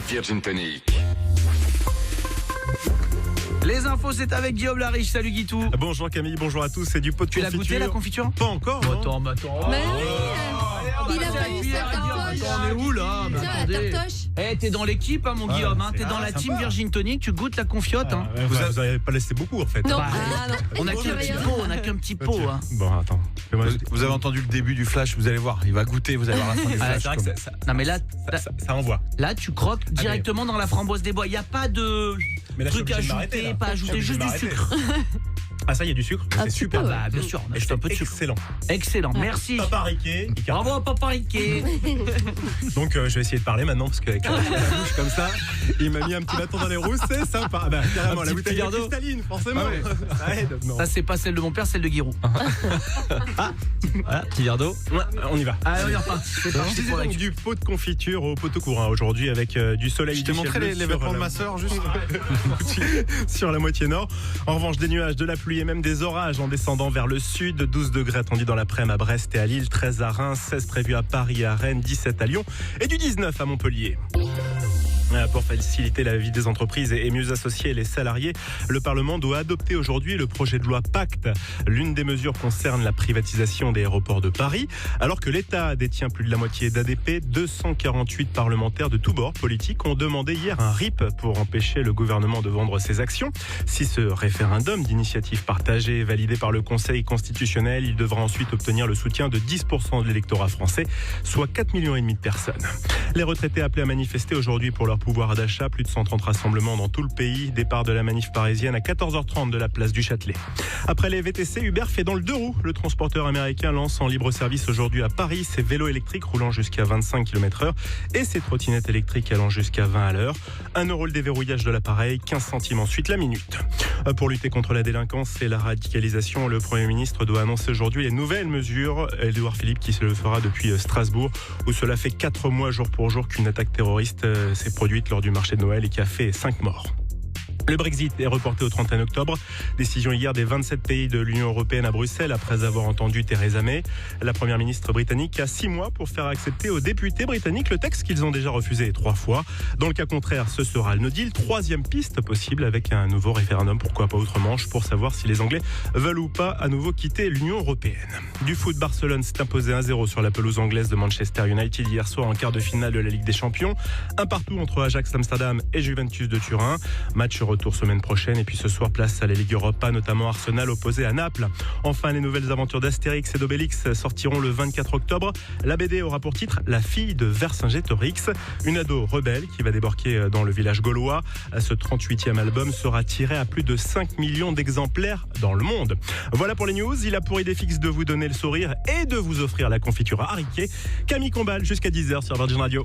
Virgin Tonic. Les infos, c'est avec Guillaume Lariche. Salut Guitou. Bonjour Camille, bonjour à tous. C'est du pot de Tu l'as confiture. goûté la confiture? Pas encore. Attends. Mais oui, il a pas eu sa tartoche. On est où là? Tiens, la tartoche. T'es dans l'équipe, mon Guillaume. T'es dans la sympa. team Virgin Tonic. Tu goûtes la confiote. Vous avez pas laissé beaucoup en fait. Non, Bah, non. On a qu'un petit pot. Bon, attends. Vous avez entendu le début du flash, vous allez voir, il va goûter, vous allez voir la fin du Ah, flash. c'est vrai que ça Non mais là, ça envoie. là tu croques directement dans la framboise des bois. Il y a pas de Mais là, je suis truc obligé de m'arrêter, ajouté, là. pas Je suis ajouté, obligé juste de du m'arrêter. sucre. Ah ça, il y a du sucre. Un C'est petit super. peu, Bah bien sûr, on Et ajoute un peu de sucre. excellent. Excellent, merci. Papa Riquet. Bravo à Papa Riquet. Donc je vais essayer de parler maintenant parce qu'avec la bouche comme ça, il m'a mis un petit bâton dans les roues, c'est sympa. Ah bah carrément, Un la petit bouteille verre d'eau. cristalline, forcément. Ah ouais. Ça aide. Non. Ça c'est pas celle de mon père, celle de Giroud. Voilà, petit verre d'eau. Ouais, on y va. Allez, on y repart. C'est Je parti disais pour la donc du pot de confiture au poteau courant aujourd'hui avec du soleil. Je t'ai du montré ciel bleu les sur vêtements de la- ma sœur juste. sur la moitié nord. En revanche, des nuages, de la pluie et même des orages en descendant vers le sud. 12 degrés attendus dans l'après-midi à Brest et à Lille, 13 à Reims, 16 prévus à Paris et à Rennes, 17 à Lyon et du 19 à Montpellier. Pour faciliter la vie des entreprises et mieux associer les salariés, le Parlement doit adopter aujourd'hui le projet de loi Pacte. L'une des mesures concerne la privatisation des aéroports de Paris. Alors que l'État détient plus de la moitié d'ADP, 248 parlementaires de tous bords politiques ont demandé hier un RIP pour empêcher le gouvernement de vendre ses actions. Si ce référendum d'initiative partagée est validé par le Conseil constitutionnel, il devra ensuite obtenir le soutien de 10% de l'électorat français, soit 4,5 millions de personnes. Les retraités appelés à manifester aujourd'hui pour leur pouvoir d'achat, plus de 130 rassemblements dans tout le pays. Départ de la manif parisienne à 14h30 de la place du Châtelet. Après les VTC, Uber fait dans le deux roues. Le transporteur américain lance en libre service aujourd'hui à Paris ses vélos électriques roulant jusqu'à 25 km/h et ses trottinettes électriques allant jusqu'à 20 à l'heure. 1 € le déverrouillage de l'appareil, 15 centimes ensuite la minute. Pour lutter contre la délinquance et la radicalisation, le Premier ministre doit annoncer aujourd'hui les nouvelles mesures. Édouard Philippe qui se le fera depuis Strasbourg, où cela fait 4 mois jour pour jour qu'une attaque terroriste s'est produite lors du marché de Noël et qui a fait 5 morts. Le Brexit est reporté au 31 octobre. Décision hier des 27 pays de l'Union européenne à Bruxelles après avoir entendu Theresa May. La première ministre britannique a 6 mois pour faire accepter aux députés britanniques le texte qu'ils ont déjà refusé 3 fois. Dans le cas contraire, ce sera le no deal. 3e piste possible avec un nouveau référendum, pourquoi pas outre-Manche, pour savoir si les Anglais veulent ou pas à nouveau quitter l'Union européenne. Du foot, Barcelone s'est imposé 1-0 sur la pelouse anglaise de Manchester United hier soir en quart de finale de la Ligue des Champions. Un partout entre Ajax Amsterdam et Juventus de Turin. Match retour semaine prochaine et puis ce soir place à la Ligue Europa, notamment Arsenal opposé à Naples. Enfin, les nouvelles aventures d'Astérix et d'Obélix sortiront le 24 octobre. La BD aura pour titre La fille de Vercingétorix, une ado rebelle qui va débarquer dans le village gaulois. Ce 38e album sera tiré à plus de 5 millions d'exemplaires dans le monde. Voilà pour les news. Il a pour idée fixe de vous donner le sourire et de vous offrir la confiture à Riquet. Camille Combal jusqu'à 10h sur Virgin Radio.